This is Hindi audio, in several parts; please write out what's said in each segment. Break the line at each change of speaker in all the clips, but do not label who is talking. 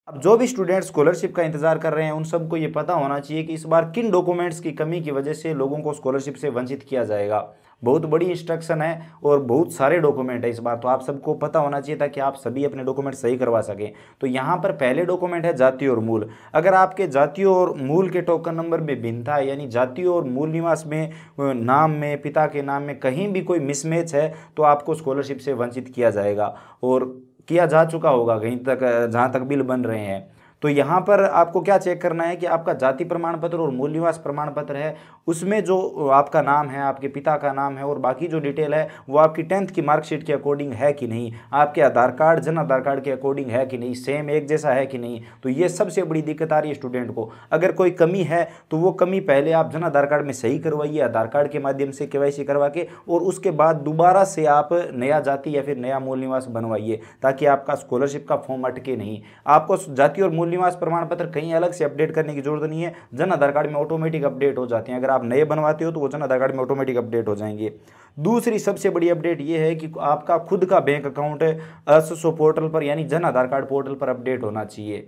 अब जो भी स्टूडेंट स्कॉलरशिप का इंतजार कर रहे हैं उन सबको ये पता होना चाहिए कि इस बार किन डॉक्यूमेंट्स की कमी की वजह से लोगों को स्कॉलरशिप से वंचित किया जाएगा। बहुत बड़ी इंस्ट्रक्शन है और बहुत सारे डॉक्यूमेंट है इस बार, तो आप सबको पता होना चाहिए ताकि आप सभी अपने डॉक्यूमेंट सही करवा सकें। तो यहाँ पर पहले डॉक्यूमेंट है जाति और मूल। अगर आपके जाति और मूल के टोकन नंबर में भिन्नता है, यानी जाति और मूल निवास में, नाम में, पिता के नाम में कहीं भी कोई मिसमैच है तो आपको स्कॉलरशिप से वंचित किया जाएगा और किया जा चुका होगा कहीं तक, जहाँ तक बिल बन रहे हैं। तो यहाँ पर आपको क्या चेक करना है कि आपका जाति प्रमाण पत्र और मूल निवास प्रमाण पत्र है उसमें जो आपका नाम है, आपके पिता का नाम है और बाकी जो डिटेल है वो आपकी 10th की मार्कशीट के अकॉर्डिंग है कि नहीं, आपके आधार कार्ड, जन आधार कार्ड के अकॉर्डिंग है कि नहीं, सेम एक जैसा है कि नहीं। तो ये सबसे बड़ी दिक्कत आ रही है स्टूडेंट को। अगर कोई कमी है तो वो कमी पहले आप जन आधार कार्ड में सही करवाइए, आधार कार्ड के माध्यम से KYC करवा के, और उसके बाद दोबारा से आप नया जाति या फिर नया मूल निवास बनवाइए ताकि आपका स्कॉलरशिप का फॉर्म अटके नहीं। आपको जाति और मूल निवास प्रमाण पत्र कहीं अलग से अपडेट करने की जरूरत नहीं है, जन आधार कार्ड में ऑटोमेटिक अपडेट हो जाते हैं। अगर आप नए बनवाते हो तो वो जन आधार कार्ड में ऑटोमेटिक अपडेट हो जाएंगे। दूसरी सबसे बड़ी अपडेट ये है कि आपका खुद का बैंक अकाउंट SSO पोर्टल पर यानी जन आधार कार्ड पोर्टल पर अपडेट होना चाहिए।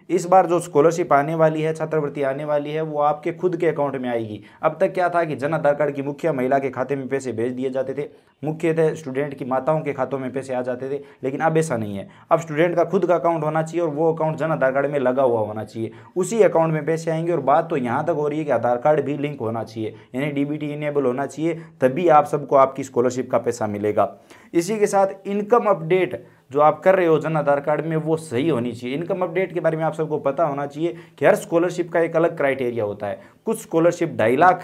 इस बार जो स्कॉलरशिप आने वाली है, छात्रवृत्ति आने वाली है, वो आपके खुद के अकाउंट में आएगी। अब तक क्या था कि जन आधार कार्ड की मुखिया महिला के खाते में पैसे भेज दिए जाते थे, मुख्यतः स्टूडेंट की माताओं के खातों में पैसे आ जाते थे, लेकिन अब ऐसा नहीं है। अब स्टूडेंट का खुद का अकाउंट होना चाहिए और वो अकाउंट जन आधार कार्ड में लगा हुआ होना चाहिए, उसी अकाउंट में पैसे आएंगे। और बात तो यहाँ तक हो रही है कि आधार कार्ड भी लिंक होना चाहिए, यानी DBT इनेबल होना चाहिए, तभी आप सबको आपकी स्कॉलरशिप का पैसा मिलेगा। इसी के साथ इनकम अपडेट जो आप कर रहे हो जन आधार कार्ड में वो सही होनी चाहिए। इनकम अपडेट के बारे में आप सबको पता होना चाहिए कि हर स्कॉलरशिप का एक अलग क्राइटेरिया होता है। कुछ स्कॉलरशिप 2.5 लाख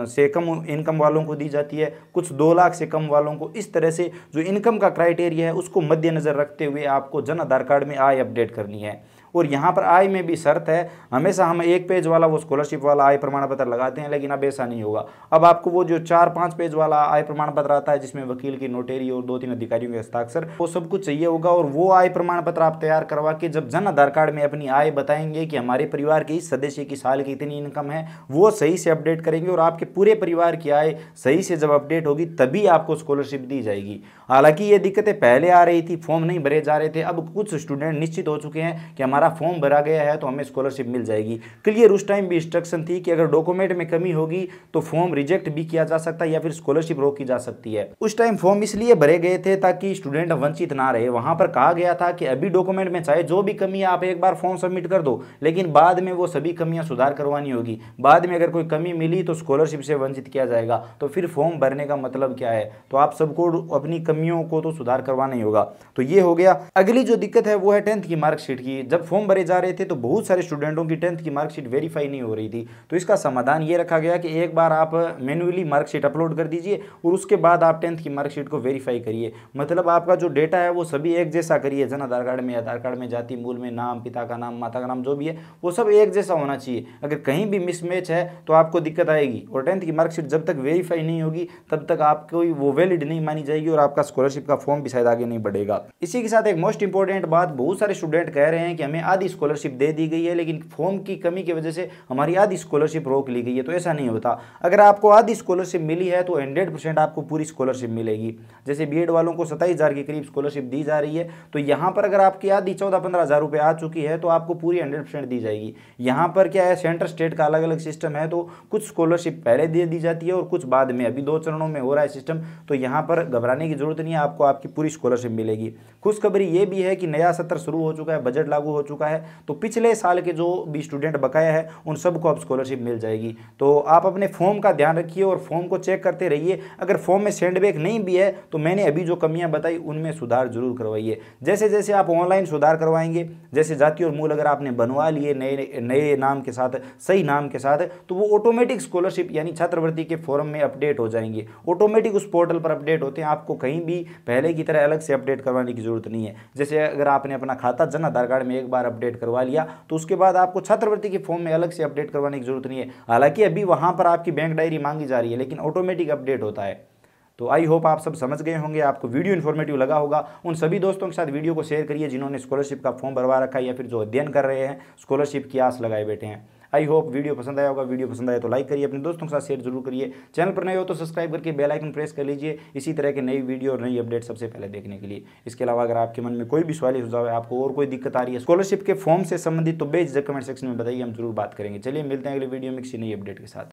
से कम इनकम वालों को दी जाती है, कुछ 2 लाख से कम वालों को। इस तरह से जो इनकम का क्राइटेरिया है उसको मद्देनजर रखते हुए आपको जन आधार कार्ड में आय अपडेट करनी है। और यहाँ पर आय में भी शर्त है, हमेशा हम 1 पेज वाला वो स्कॉलरशिप वाला आय प्रमाण पत्र लगाते हैं, लेकिन अब ऐसा नहीं होगा। अब आपको वो जो 4-5 पेज वाला आय प्रमाण पत्र आता है जिसमें वकील की नोटेरी और 2-3 अधिकारियों के हस्ताक्षर, वो सब कुछ चाहिए होगा। और वो आय प्रमाण पत्र आप तैयार करवा के जब जन आधार कार्ड में अपनी आय बताएंगे कि हमारे परिवार के इस सदस्य की साल की इतनी इनकम है, वो सही से अपडेट करेंगे और आपके पूरे परिवार की आय सही से जब अपडेट होगी तभी आपको स्कॉलरशिप दी जाएगी। हालांकि ये दिक्कतें पहले आ रही थी, फॉर्म नहीं भरे जा रहे थे। अब कुछ स्टूडेंट निश्चित हो चुके हैं कि हमारा फॉर्म भरा गया है तो हमें स्कॉलरशिप मिल जाएगी। क्लियर उस टाइम भी इंस्ट्रक्शन थी कि अगर डॉक्यूमेंट में कमी होगी तो फॉर्म रिजेक्ट भी किया जा सकता है या फिर स्कॉलरशिप रोकी जा सकती है। उस टाइम फॉर्म इसलिए भरे गए थे ताकि स्टूडेंट वंचित ना रहे। वहां पर कहा गया था कि अभी डॉक्यूमेंट में चाहे जो भी कमी है आप एक बार फॉर्म सबमिट कर दो, लेकिन बाद में वो सभी कमियां सुधार करवानी होगी। बाद में अगर कोई कमी मिली तो स्कॉलरशिप से वंचित किया जाएगा, तो फिर फॉर्म भरने का मतलब क्या है। तो आप सबको अपनी कमियों को तो सुधार करवाना ही होगा। तो ये हो गया। अगली जो दिक्कत है वो है 10th की मार्कशीट की। जब फॉर्म भरे जा रहे थे तो बहुत सारे स्टूडेंटों की 10th की मार्कशीट वेरीफाई नहीं हो रही थी। तो इसका समाधान ये रखा गया कि एक बार आप मैन्युअली मार्कशीट अपलोड कर दीजिए और उसके बाद आप 10th की मार्कशीट को वेरीफाई करिए। मतलब आपका जो डेटा है वो सभी एक जैसा करिए, जन आधार कार्ड में, आधार कार्ड में, जाति मूल में, नाम, पिता का नाम, माता का नाम, जो भी है वो सब एक जैसा होना चाहिए। अगर कहीं भी मिसमैच है तो आपको दिक्कत आएगी। और 10th की मार्कशीट जब तक वेरीफाई नहीं होगी तब तक आपको वो वैलिड नहीं मानी जाएगी और आपका स्कॉलरशिप का फॉर्म भी शायद आगे नहीं बढ़ेगा। इसी के साथ एक मोस्ट इंपॉर्टेंट बात, बहुत सारे स्टूडेंट कह रहे हैं कि हमें आधी स्कॉलरशिप दे दी गई है लेकिन फॉर्म की कमी की वजह से हमारी आधी स्कॉलरशिप रोक ली गई है। तो ऐसा नहीं होता। अगर आपको आधी स्कॉलरशिप मिली है तो 100% आपको पूरी स्कॉलरशिप मिलेगी। जैसे बीएड वालों को 27,000 के करीब स्कॉलरशिप दी जा रही है, तो यहाँ पर अगर आपकी आधी 14-15 हज़ार रुपये आ चुकी है तो आपको पूरी 100% दी जाएगी। यहाँ पर क्या है, सेंटर स्टेट का अलग अलग सिस्टम है, तो कुछ स्कॉलरशिप पहले दे दी जाती है और कुछ बाद में। अभी 2 चरणों में हो रहा है सिस्टम, तो यहाँ पर घबराने की जरूरत नहीं है, आपको आपकी पूरी स्कॉलरशिप मिलेगी। खुशखबरी ये भी है कि नया सत्र शुरू हो चुका है, बजट लागू हो चुका है, तो पिछले साल के जो भी स्टूडेंट बकाया है उन सबको अब स्कॉलरशिप मिल जाएगी। तो आप अपने फॉर्म का ध्यान रखिए और फॉर्म को चेक करते रहिए। अगर फॉर्म में सेंडबैक नहीं भी है तो मैंने अभी जो कमियां बताई उनमें सुधार जरूर करवाइए। जैसे जैसे आप ऑनलाइन सुधार करवाएंगे, जैसे जाति और मूल अगर आपने बनवा लिए नए नाम के साथ, सही नाम के साथ, तो वो ऑटोमेटिक स्कॉलरशिप यानी छात्रवृत्ति के फॉर्म में अपडेट हो जाएंगे। ऑटोमेटिक उस पोर्टल पर अपडेट होते हैं, आपको कहीं भी पहले की तरह अलग से अपडेट करवाने की जरूरत नहीं है। जैसे अगर आपने अपना खाता जन आधार कार्ड में एक बार अपडेट करवा लिया तो उसके बाद आपको छात्रवृत्ति के फॉर्म में अलग से अपडेट करवाने की जरूरत नहीं है। हालांकि अभी वहां पर आपकी बैंक डायरी मांगी जा रही है लेकिन ऑटोमेटिक अपडेट होता है। तो आई होप आप सब समझ गए होंगे, आपको वीडियो इन्फॉर्मेटिव लगा होगा। उन सभी दोस्तों के साथ वीडियो को शेयर करिए जिन्होंने स्कॉलरशिप का फॉर्म भरवा रखा है या फिर जो अध्ययन कर रहे हैं, स्कॉलरशिप की आस लगाए बैठे हैं। आई होप वीडियो पसंद आया होगा। वीडियो पसंद आया तो लाइक करिए, अपने दोस्तों के साथ शेयर जरूर करिए। चैनल पर नए हो तो सब्सक्राइब करके बेल आइकन प्रेस कर लीजिए इसी तरह के नई वीडियो और नई अपडेट सबसे पहले देखने के लिए। इसके अलावा अगर आपके मन में कोई भी सवाल सुझाव है, आपको और कोई दिक्कत आ रही है स्कॉलरशिप के फॉर्म से संबंधित, तो बेझिझक कमेंट सेक्शन में बताइए, हम जरूर बात करेंगे। चलिए मिलते हैं अगले वीडियो में किसी नई अपडेट के साथ।